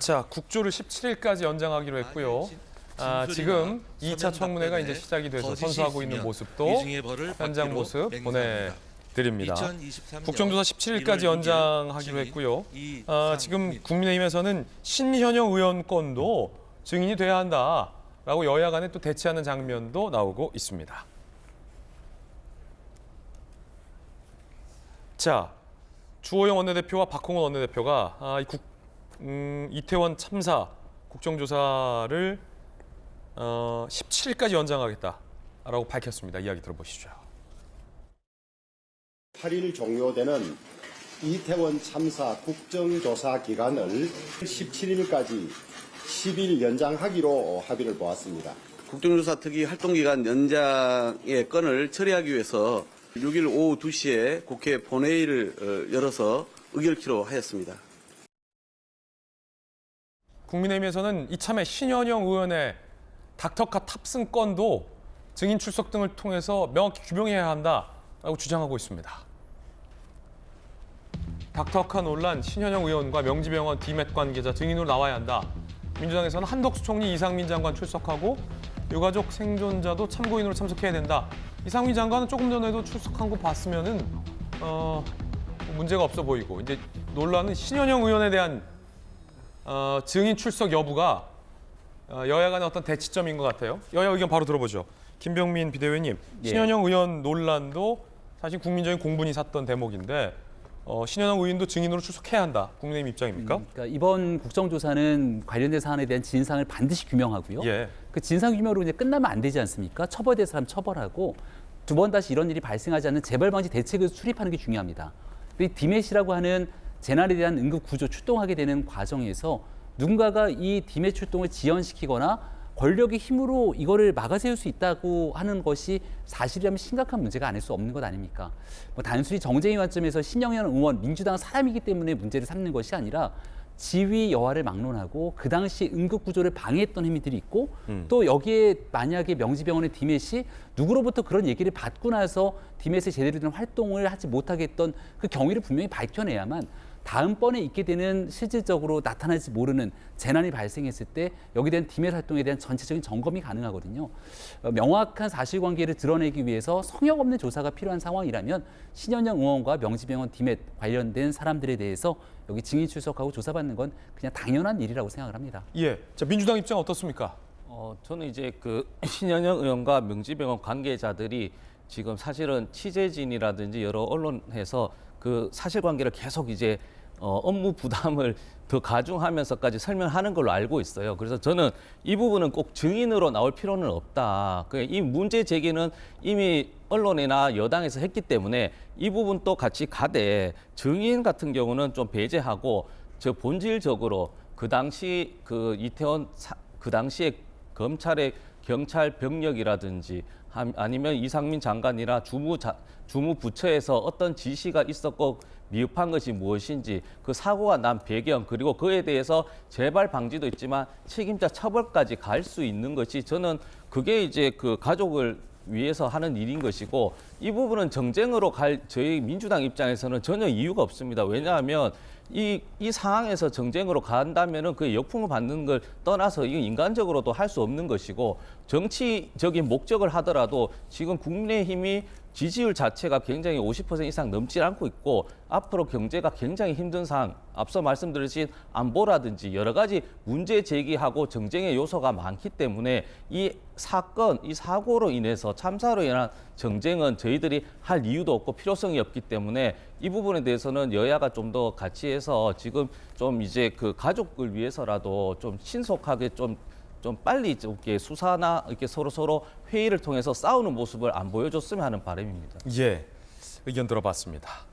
자, 국조를 17일까지 연장하기로 했고요. 지금 2차 청문회가 이제 시작이 돼서 선수하고 있는 모습도 현장 모습 보내드립니다. 국정조사 17일까지 연장하기로 했고요. 지금 국민의힘에서는 신현영 의원 건도 증인이 돼야 한다라고 여야 간에 또 대치하는 장면도 나오고 있습니다. 자, 주호영 원내대표와 박홍원 원내대표가 이태원 참사 국정조사를 17일까지 연장하겠다라고 밝혔습니다. 이야기 들어보시죠. 8일 종료되는 이태원 참사 국정조사 기간을 17일까지 10일 연장하기로 합의를 보았습니다. 국정조사 특위 활동기간 연장의 건을 처리하기 위해서 6일 오후 2시에 국회 본회의를 열어서 의결키로 하였습니다. 국민의힘에서는 이참에 신현영 의원의 닥터카 탑승 건도 증인 출석 등을 통해서 명확히 규명해야 한다라고 주장하고 있습니다. 닥터카 논란, 신현영 의원과 명지병원 디맷 관계자 증인으로 나와야 한다. 민주당에서는 한덕수 총리, 이상민 장관 출석하고 유가족 생존자도 참고인으로 참석해야 된다. 이상민 장관은 조금 전에도 출석한 거 봤으면은 문제가 없어 보이고, 이제 논란은 신현영 의원에 대한 증인 출석 여부가 여야 간의 어떤 대치점인 것 같아요. 여야 의견 바로 들어보죠. 김병민 비대위원님, 신현영 의원 논란도 사실 국민적인 공분이 샀던 대목인데 신현영 의원도 증인으로 출석해야 한다. 국민의힘 입장입니까? 그러니까 이번 국정조사는 관련된 사안에 대한 진상을 반드시 규명하고요. 예. 그 진상 규명으로 이제 끝나면 안 되지 않습니까? 처벌될 사람 처벌하고 두 번 다시 이런 일이 발생하지 않는 재발 방지 대책을 수립하는 게 중요합니다. 이 디맷이라고 하는 재난에 대한 응급 구조 출동하게 되는 과정에서 누군가가 이 디맷 출동을 지연시키거나 권력의 힘으로 이거를 막아세울 수 있다고 하는 것이 사실이라면 심각한 문제가 아닐 수 없는 것 아닙니까? 뭐 단순히 정쟁의 관점에서 신영현 의원, 민주당 사람이기 때문에 문제를 삼는 것이 아니라 지위 여하를 막론하고 그 당시 응급 구조를 방해했던 행위들이 있고 또 여기에 만약에 명지병원의 디맷이 누구로부터 그런 얘기를 받고 나서 디맷에 제대로 된 활동을 하지 못하게 했던 그 경위를 분명히 밝혀내야만 다음번에 있게 되는 실질적으로 나타날지 모르는 재난이 발생했을 때 여기에 대한 디맷 활동에 대한 전체적인 점검이 가능하거든요. 명확한 사실관계를 드러내기 위해서 성역 없는 조사가 필요한 상황이라면 신현영 의원과 명지병원 디맷 관련된 사람들에 대해서 여기 증인 출석하고 조사받는 건 그냥 당연한 일이라고 생각을 합니다. 예. 자, 민주당 입장 어떻습니까? 저는 이제 그 신현영 의원과 명지병원 관계자들이 지금 사실은 취재진이라든지 여러 언론에서 그 사실관계를 계속 이제 업무 부담을 더 가중하면서까지 설명하는 걸로 알고 있어요. 그래서 저는 이 부분은 꼭 증인으로 나올 필요는 없다. 이 문제 제기는 이미 언론이나 여당에서 했기 때문에 이 부분도 같이 가되 증인 같은 경우는 좀 배제하고 저 본질적으로 그 당시 그 이태원 그 당시에 경찰 병력이라든지 아니면 이상민 장관이나 주무부처에서 어떤 지시가 있었고 미흡한 것이 무엇인지 그 사고가 난 배경 그리고 그에 대해서 재발 방지도 있지만 책임자 처벌까지 갈 수 있는 것이 저는 그게 이제 그 가족을 위해서 하는 일인 것이고 이 부분은 정쟁으로 갈 저희 민주당 입장에서는 전혀 이유가 없습니다. 왜냐하면 이 상황에서 정쟁으로 간다면은 그 역풍을 받는 걸 떠나서 이건 인간적으로도 할 수 없는 것이고 정치적인 목적을 하더라도 지금 국민의힘이 지지율 자체가 굉장히 50% 이상 넘지 않고 있고 앞으로 경제가 굉장히 힘든 상황, 앞서 말씀드린 안보라든지 여러 가지 문제 제기하고 정쟁의 요소가 많기 때문에 이 사건, 이 사고로 인해서 참사로 인한 정쟁은 저희들이 할 이유도 없고 필요성이 없기 때문에 이 부분에 대해서는 여야가 좀 더 같이 해서 지금 좀 이제 그 가족을 위해서라도 좀 신속하게 좀 빨리 이렇게 수사나 이렇게 서로 회의를 통해서 싸우는 모습을 안 보여줬으면 하는 바람입니다. 예, 의견 들어봤습니다.